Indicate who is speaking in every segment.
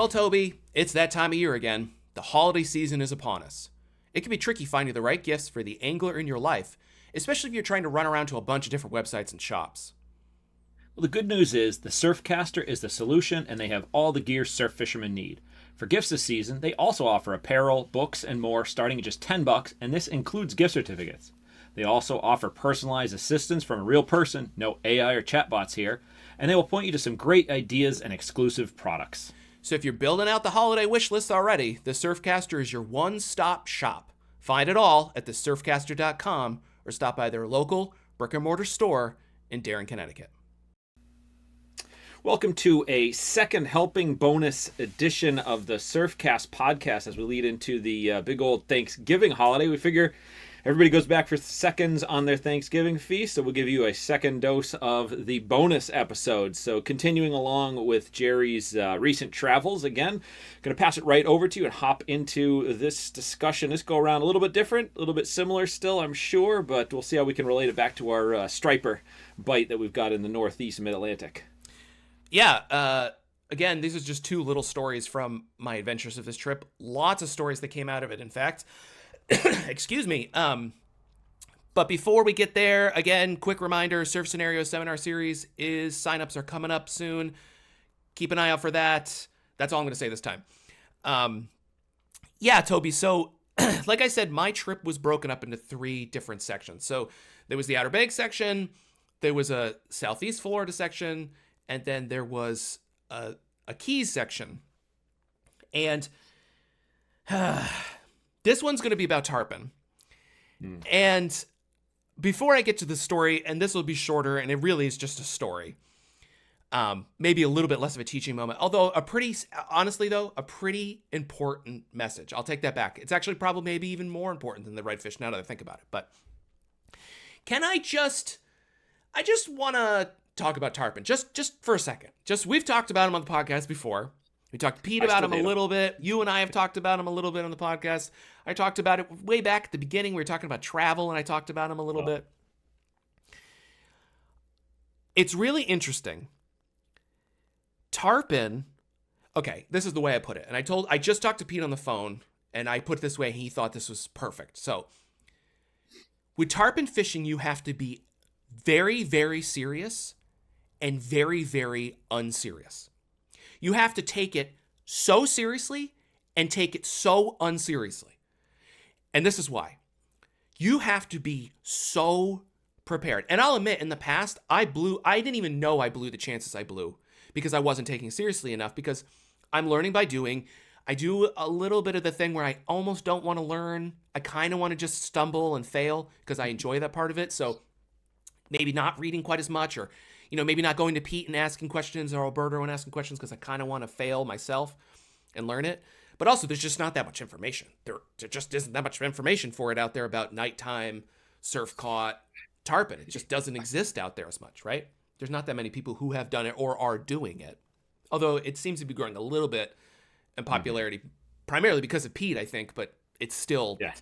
Speaker 1: Well, Toby, it's that time of year again. The holiday season is upon us. It can be tricky finding the right gifts for the angler in your life, especially if you're trying to run around to a bunch of different websites and shops.
Speaker 2: Well, the good news is the Surfcaster is the solution, and they have all the gear surf fishermen need. For gifts this season, they also offer apparel, books, and more starting at just $10, and this includes gift certificates. They also offer personalized assistance from a real person, no AI or chatbots here, and they will point you to some great ideas and exclusive products.
Speaker 1: So if you're building out the holiday wish list already, the Surfcaster is your one-stop shop. Find it all at thesurfcaster.com or stop by their local brick-and-mortar store in Darien, Connecticut.
Speaker 2: Welcome to a second helping bonus edition of the Surfcast Podcast as we lead into the big old Thanksgiving holiday. We figure everybody goes back for seconds on their Thanksgiving feast, so we'll give you a second dose of the bonus episodes. So continuing along with Jerry's recent travels, again, going to pass it right over to you and hop into this discussion. This go around a little bit different, a little bit similar still, I'm sure, but we'll see how we can relate it back to our striper bite that we've got in the Northeast Mid-Atlantic.
Speaker 1: Yeah, again, these are just two little stories from my adventures of this trip. Lots of stories that came out of it, in fact. Excuse me. But before we get there, again, quick reminder, Surf Scenario Seminar Series signups are coming up soon. Keep an eye out for that. That's all I'm going to say this time. Yeah, Toby, so like I said, my trip was broken up into three different sections. So there was the Outer Banks section, there was a Southeast Florida section, and then there was a Keys section. And this one's going to be about tarpon. And before I get to the story, and this will be shorter, and it really is just a story. Maybe a little bit less of a teaching moment. Although honestly though, a pretty important message. I'll take that back. It's actually probably maybe even more important than the redfish now that I think about it. But I just want to talk about tarpon just for a second. We've talked about him on the podcast before. We talked to Pete about him a little bit. You and I have talked about him a little bit on the podcast. I talked about it way back at the beginning. We were talking about travel, and I talked about him a little bit. It's really interesting. Tarpon, okay, this is the way I put it. And I just talked to Pete on the phone, and I put it this way, and he thought this was perfect. So, with tarpon fishing, you have to be very, very serious and very, very unserious. You have to take it so seriously and take it so unseriously. And this is why. You have to be so prepared. And I'll admit, in the past, I didn't even know I blew the chances I blew because I wasn't taking it seriously enough, because I'm learning by doing. I do a little bit of the thing where I almost don't want to learn. I kind of want to just stumble and fail because I enjoy that part of it. So maybe not reading quite as much, or maybe not going to Pete and asking questions, or Alberto and asking questions, because I kind of want to fail myself and learn it. But also, there's just not that much information. There just isn't that much information for it out there about nighttime surf caught tarpon. It just doesn't exist out there as much, right? There's not that many people who have done it or are doing it. Although it seems to be growing a little bit in popularity, primarily because of Pete, I think, but it's still...
Speaker 2: Yeah.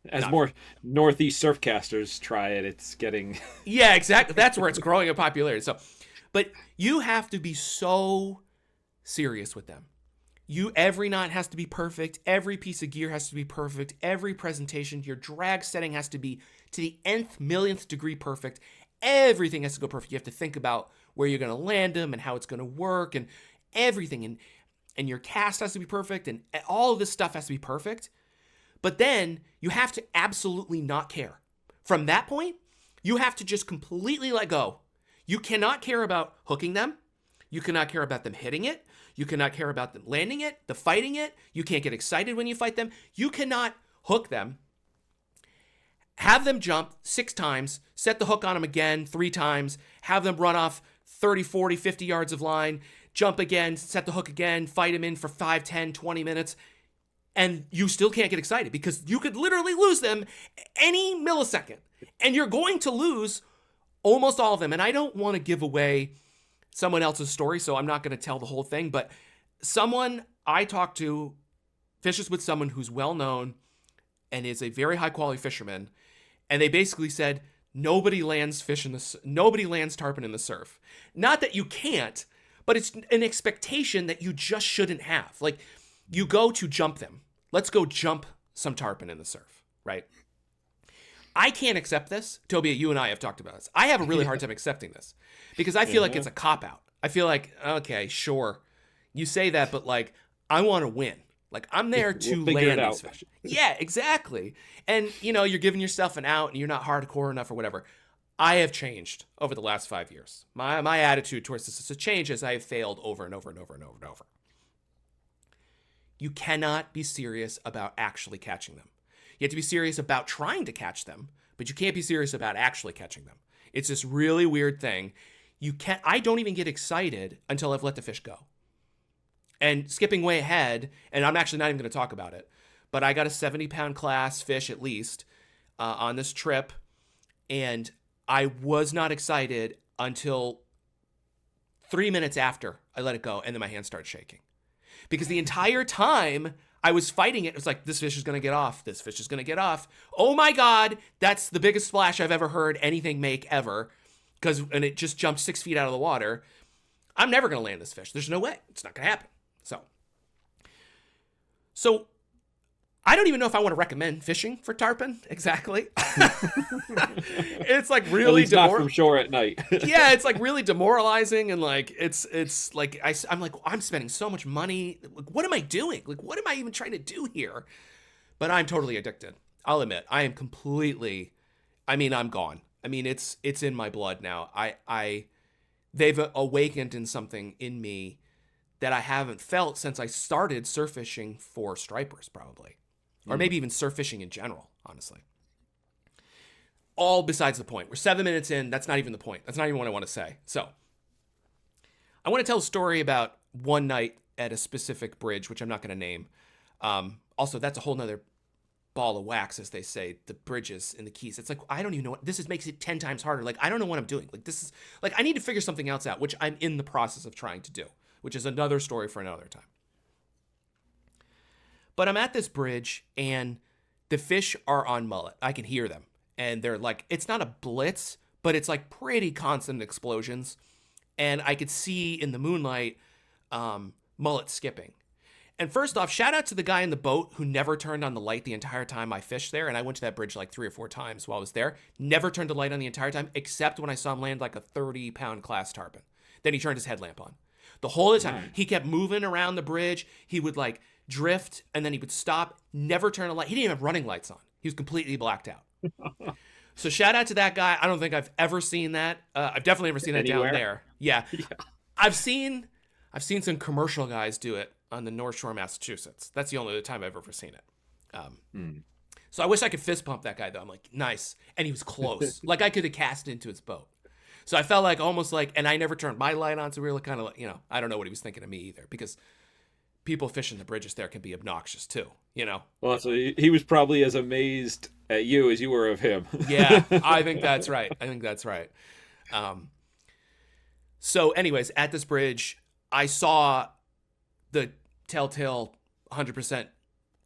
Speaker 2: As more Northeast surfcasters try it, it's getting...
Speaker 1: Yeah, exactly. That's where it's growing in popularity. So, but you have to be so serious with them. Every knot has to be perfect. Every piece of gear has to be perfect. Every presentation, your drag setting has to be to the nth millionth degree perfect. Everything has to go perfect. You have to think about where you're going to land them and how it's going to work and everything. And your cast has to be perfect, and all of this stuff has to be perfect. But then you have to absolutely not care. From that point, you have to just completely let go. You cannot care about hooking them. You cannot care about them hitting it. You cannot care about them landing it, the fighting it. You can't get excited when you fight them. You cannot hook them, have them jump 6 times, set the hook on them again 3 times, have them run off 30, 40, 50 yards of line, jump again, set the hook again, fight them in for 5, 10, 20 minutes. And you still can't get excited because you could literally lose them any millisecond. And you're going to lose almost all of them. And I don't want to give away someone else's story, so I'm not going to tell the whole thing. But someone I talked to fishes with someone who's well known and is a very high quality fisherman. And they basically said, nobody lands tarpon in the surf. Not that you can't, but it's an expectation that you just shouldn't have. Like, you go to jump them. Let's go jump some tarpon in the surf, right? I can't accept this. Toby, you and I have talked about this. I have a really hard time accepting this because I feel like it's a cop-out. I feel like, okay, sure, you say that, but like, I want to win. Like, I'm there to land these fish. Yeah, exactly. And, you know, you're giving yourself an out and you're not hardcore enough or whatever. I have changed over the last 5 years. My attitude towards this has changed as I have failed over and over and over and over and over. You cannot be serious about actually catching them. You have to be serious about trying to catch them, but you can't be serious about actually catching them. It's this really weird thing. I don't even get excited until I've let the fish go. And skipping way ahead, and I'm actually not even going to talk about it, but I got a 70-pound class fish at least on this trip, and I was not excited until 3 minutes after I let it go, and then my hands started shaking. Because the entire time I was fighting it, it was like, this fish is going to get off. This fish is going to get off. Oh my God, that's the biggest splash I've ever heard anything make ever. And it just jumped 6 feet out of the water. I'm never going to land this fish. There's no way. It's not going to happen. So I don't even know if I want to recommend fishing for tarpon exactly. It's like really
Speaker 2: at least not from shore at night.
Speaker 1: Yeah, it's like really demoralizing, and like it's like I'm like, I'm spending so much money. Like, what am I doing? Like, what am I even trying to do here? But I'm totally addicted. I'll admit, I am completely. I mean, I'm gone. I mean, it's in my blood now. They've awakened in something in me that I haven't felt since I started surf fishing for stripers, probably. Or maybe even surf fishing in general, honestly. All besides the point. We're 7 minutes in. That's not even the point. That's not even what I want to say. So, I want to tell a story about one night at a specific bridge, which I'm not going to name. Also, that's a whole nother ball of wax, as they say, the bridges and the keys. It's like, I don't even know what, this makes it 10 times harder. Like, I don't know what I'm doing. Like, this is, like, I need to figure something else out, which I'm in the process of trying to do, which is another story for another time. But I'm at this bridge, and the fish are on mullet. I can hear them. And they're like, it's not a blitz, but it's like pretty constant explosions. And I could see in the moonlight mullet skipping. And first off, shout out to the guy in the boat who never turned on the light the entire time I fished there. And I went to that bridge like 3 or 4 times while I was there. Never turned the light on the entire time, except when I saw him land like a 30-pound class tarpon. Then he turned his headlamp on. The whole time, he kept moving around the bridge. He would like drift, and then he would stop, never turn a light. He didn't even have running lights on. He was completely blacked out. So shout out to that guy. I don't think I've ever seen that. I've definitely never seen that down there. Yeah. I've seen some commercial guys do it on the North Shore, Massachusetts. That's the only other time I've ever seen it. So I wish I could fist pump that guy, though. I'm like, nice. And he was close. Like, I could have cast into his boat. So I felt like almost like, and I never turned my light on, so we were kind of like, you know, I don't know what he was thinking of me either, because people fishing the bridges there can be obnoxious too, you know?
Speaker 2: Well, so he was probably as amazed at you as you were of him.
Speaker 1: Yeah, I think that's right. So anyways, at this bridge, I saw the telltale 100%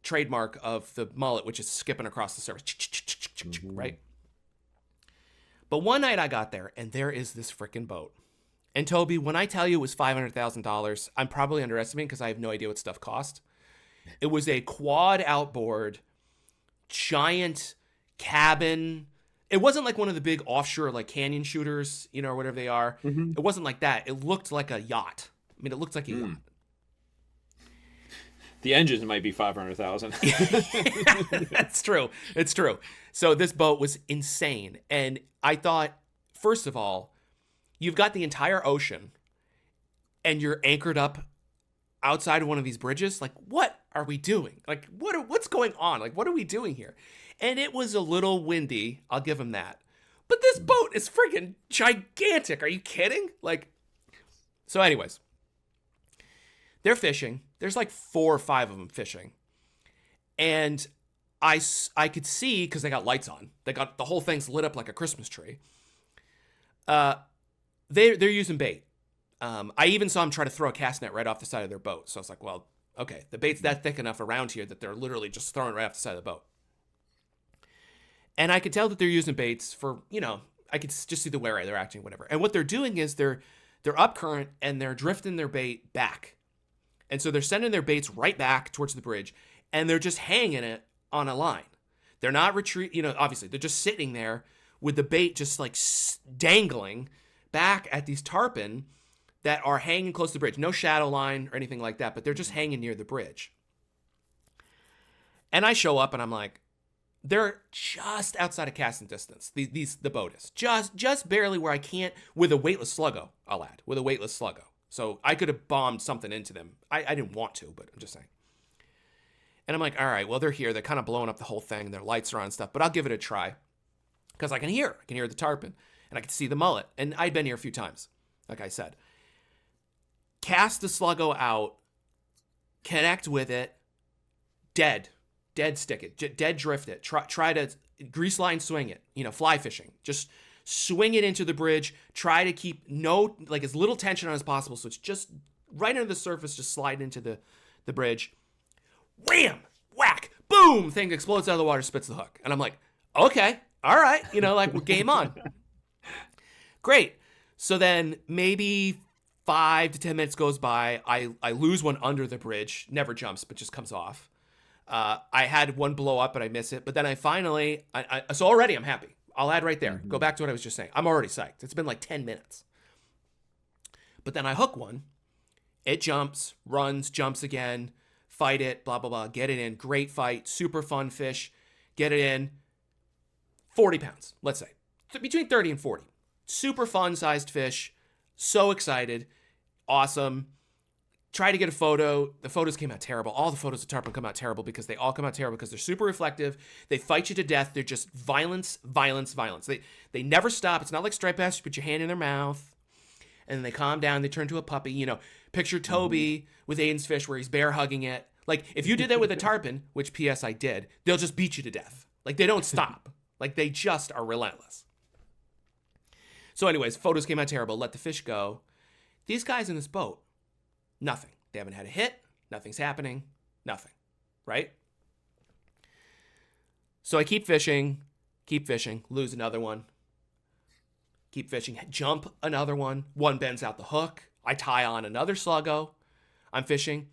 Speaker 1: trademark of the mullet, which is skipping across the surface, right? But one night I got there, and there is this freaking boat. And Toby, when I tell you it was $500,000, I'm probably underestimating because I have no idea what stuff cost. It was a quad outboard, giant cabin. It wasn't like one of the big offshore like canyon shooters, you know, or whatever they are. It wasn't like that. It looked like a yacht. I mean, it looked like a yacht.
Speaker 2: The engines might be 500,000.
Speaker 1: That's true. It's true. So this boat was insane. And I thought, first of all, you've got the entire ocean and you're anchored up outside of one of these bridges. Like, what are we doing? Like, what's going on? Like, what are we doing here? And it was a little windy. I'll give him that. But this boat is freaking gigantic. Are you kidding? Like, so anyways, they're fishing. There's like 4 or 5 of them fishing. And I could see, because they got lights on. They got, the whole thing's lit up like a Christmas tree. They're using bait. I even saw them try to throw a cast net right off the side of their boat. So I was like, well, okay, the bait's that thick enough around here that they're literally just throwing it right off the side of the boat. And I could tell that they're using baits for, you know, I could just see the way they're acting, whatever. And what they're doing is they're they're up current and they're drifting their bait back. And so they're sending their baits right back towards the bridge, and they're just hanging it on a line. They're not obviously they're just sitting there with the bait just like dangling back at these tarpon that are hanging close to the bridge. No shadow line or anything like that, but they're just hanging near the bridge. And I show up and I'm like, they're just outside of casting distance. The boat is just barely where I can't, with a weightless sluggo, I'll add, with a weightless sluggo. So I could have bombed something into them. I didn't want to, but I'm just saying. And I'm like, all right, well, they're here. They're kind of blowing up the whole thing. Their lights are on and stuff, but I'll give it a try because I can hear the tarpon and I can see the mullet. And I'd been here a few times, like I said. Cast the sluggo out, connect with it, dead stick it, dead drift it, try to grease line swing it, fly fishing. Just swing it into the bridge, try to keep as little tension on as possible, so it's just right under the surface, just slide into the bridge. Wham! Whack! Boom! Thing explodes out of the water, spits the hook. And I'm like, okay, all right, we're game on. Great. So then maybe 5 to 10 minutes goes by, I lose one under the bridge, never jumps, but just comes off. I had one blow up, but I miss it. But then I finally, so already I'm happy. I'll add right there. Mm-hmm. Go back to what I was just saying. I'm already psyched. It's been like 10 minutes. But then I hook one. It jumps, runs, jumps again, fight it, blah, blah, blah. Get it in. Great fight. Super fun fish. Get it in. 40 pounds, let's say. Between 30 and 40. Super fun sized fish. So excited. Awesome. Try to get a photo. The photos came out terrible. All the photos of tarpon come out terrible because they all come out terrible because they're super reflective. They fight you to death. They're just violence, violence, violence. They never stop. It's not like striped bass. You put your hand in their mouth and then they calm down. They turn to a puppy. Picture Toby with Aiden's fish where he's bear hugging it. Like if you did that with a tarpon, which P.S. I did, they'll just beat you to death. Like they don't stop. Like they just are relentless. So anyways, photos came out terrible. Let the fish go. These guys in this boat, nothing. They haven't had a hit. Nothing's happening. Nothing. Right? So I keep fishing, lose another one. Keep fishing, jump another one. One bends out the hook. I tie on another sluggo. I'm fishing.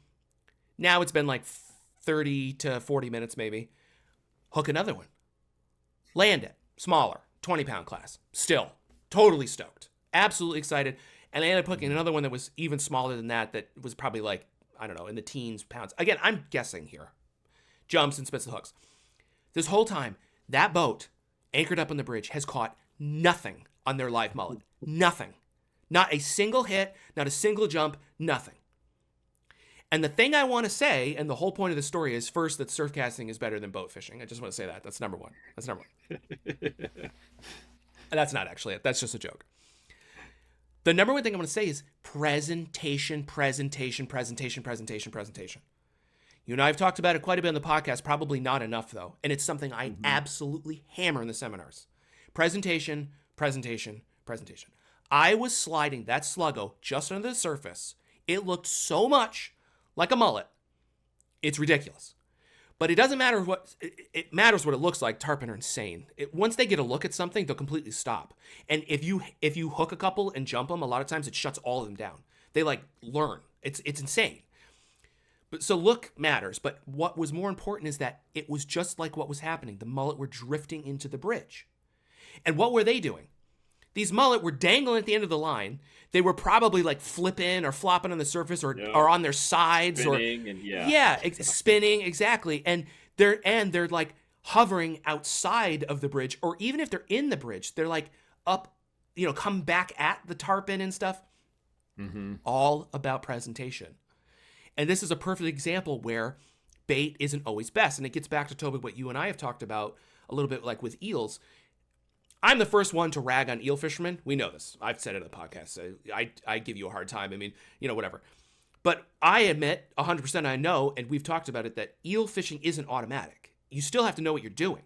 Speaker 1: Now it's been like 30 to 40 minutes maybe. Hook another one. Land it. Smaller. 20-pound class. Still. Totally stoked. Absolutely excited. And I ended up hooking another one that was even smaller than that was probably like, I don't know, in the teens pounds. Again, I'm guessing here. Jumps and spits the hooks. This whole time, that boat, anchored up on the bridge, has caught nothing on their live mullet. Nothing. Not a single hit, not a single jump, nothing. And the thing I want to say, and the whole point of the story is, first, that surf casting is better than boat fishing. I just want to say that. That's number one. And that's not actually it. That's just a joke. The number one thing I'm going to say is presentation. You and I have talked about it quite a bit on the podcast, probably not enough though. And it's something I absolutely hammer in the seminars. Presentation. I was sliding that sluggo just under the surface. It looked so much like a mullet. It's ridiculous. But it doesn't matter it matters what it looks like. Tarpon are insane. Once they get a look at something, they'll completely stop. And if you hook a couple and jump them, a lot of times it shuts all of them down. They learn. It's insane. But so look matters. But what was more important is that it was just like what was happening. The mullet were drifting into the bridge. And what were they doing? These mullet were dangling at the end of the line. They were probably flipping or flopping on the surface or on their sides
Speaker 2: spinning
Speaker 1: spinning exactly. And they're hovering outside of the bridge, or even if they're in the bridge, they're up, come back at the tarpon and stuff. Mm-hmm. All about presentation. And this is a perfect example where bait isn't always best. And it gets back to, Toby, what you and I have talked about a little bit with eels. I'm the first one to rag on eel fishermen. We know this. I've said it on the podcast. So I give you a hard time. I mean, whatever. But I admit 100% I know, and we've talked about it, that eel fishing isn't automatic. You still have to know what you're doing.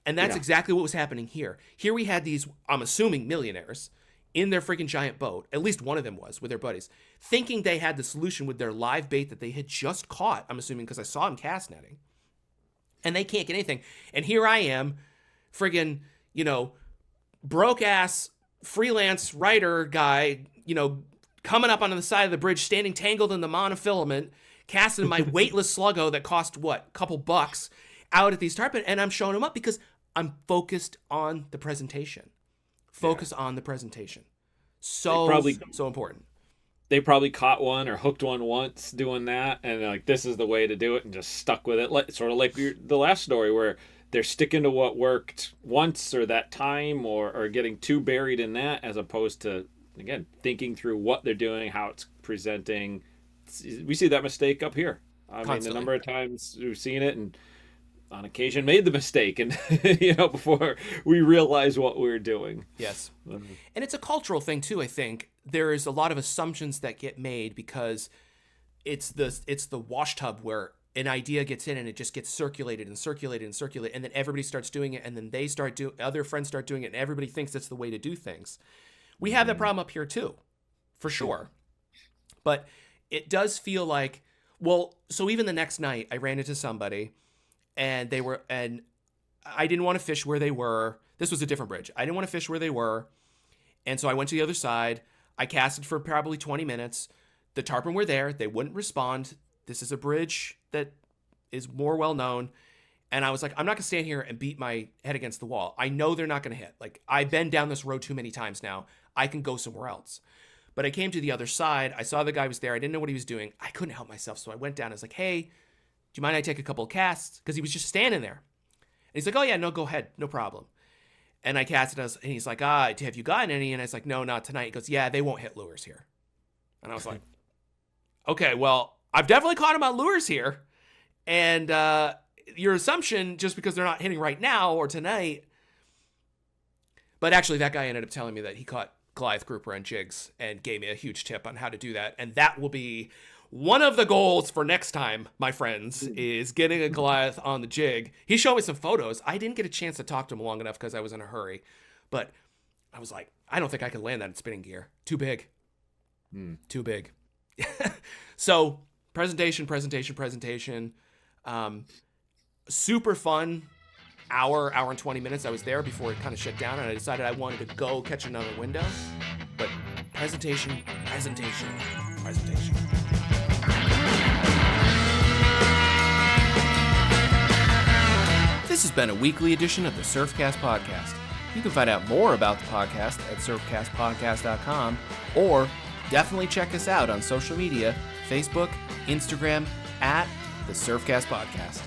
Speaker 1: And that's exactly what was happening here. Here we had these, I'm assuming, millionaires in their freaking giant boat. At least one of them was, with their buddies, thinking they had the solution with their live bait that they had just caught. I'm assuming because I saw them cast netting. And they can't get anything. And here I am, friggin', broke ass freelance writer guy coming up on the side of the bridge, standing tangled in the monofilament, casting my weightless sluggo that cost a couple bucks out at these tarpon, and I'm showing them up because I'm focused on the presentation. Focus on the presentation. So important.
Speaker 2: They probably caught one or hooked one once doing that, and they're like, this is the way to do it, and just stuck with it. Sort of like the last story where they're sticking to what worked once or that time, or getting too buried in that, as opposed to, again, thinking through what they're doing, how it's presenting. We see that mistake up here. I mean, the number of times we've seen it, and on occasion made the mistake, and before we realize what we're doing.
Speaker 1: Yes. And it's a cultural thing too. I think there is a lot of assumptions that get made because it's the wash tub where an idea gets in and it just gets circulated and circulated and circulated, and then everybody starts doing it, and then other friends start doing it, and everybody thinks that's the way to do things. We have that problem up here too, for sure. But it does feel like, so even the next night I ran into somebody, and I didn't want to fish where they were. This was a different bridge. I didn't want to fish where they were. And so I went to the other side. I casted for probably 20 minutes. The tarpon were there. They wouldn't respond. This is a bridge that is more well known. And I was like, I'm not going to stand here and beat my head against the wall. I know they're not going to hit. Like, I've been down this road too many times now. I can go somewhere else. But I came to the other side. I saw the guy was there. I didn't know what he was doing. I couldn't help myself. So I went down. I was like, hey, do you mind I take a couple of casts? Because he was just standing there. And he's like, oh, yeah, no, go ahead. No problem. And I casted, and he's like, have you gotten any? And I was like, no, not tonight. He goes, yeah, they won't hit lures here. And I was like, okay, well, I've definitely caught them on lures here. And your assumption, just because they're not hitting right now or tonight. But actually, that guy ended up telling me that he caught Goliath grouper and jigs and gave me a huge tip on how to do that. And that will be one of the goals for next time, my friends, is getting a Goliath on the jig. He showed me some photos. I didn't get a chance to talk to him long enough because I was in a hurry. But I was like, I don't think I can land that in spinning gear. Too big. Too big. So presentation. Super fun. Hour and 20 minutes I was there before it kind of shut down, and I decided I wanted to go catch another window. But presentation. This has been a weekly edition of the Surfcast Podcast. You can find out more about the podcast at surfcastpodcast.com, or definitely check us out on social media, Facebook, Instagram, at the Surfcast Podcast.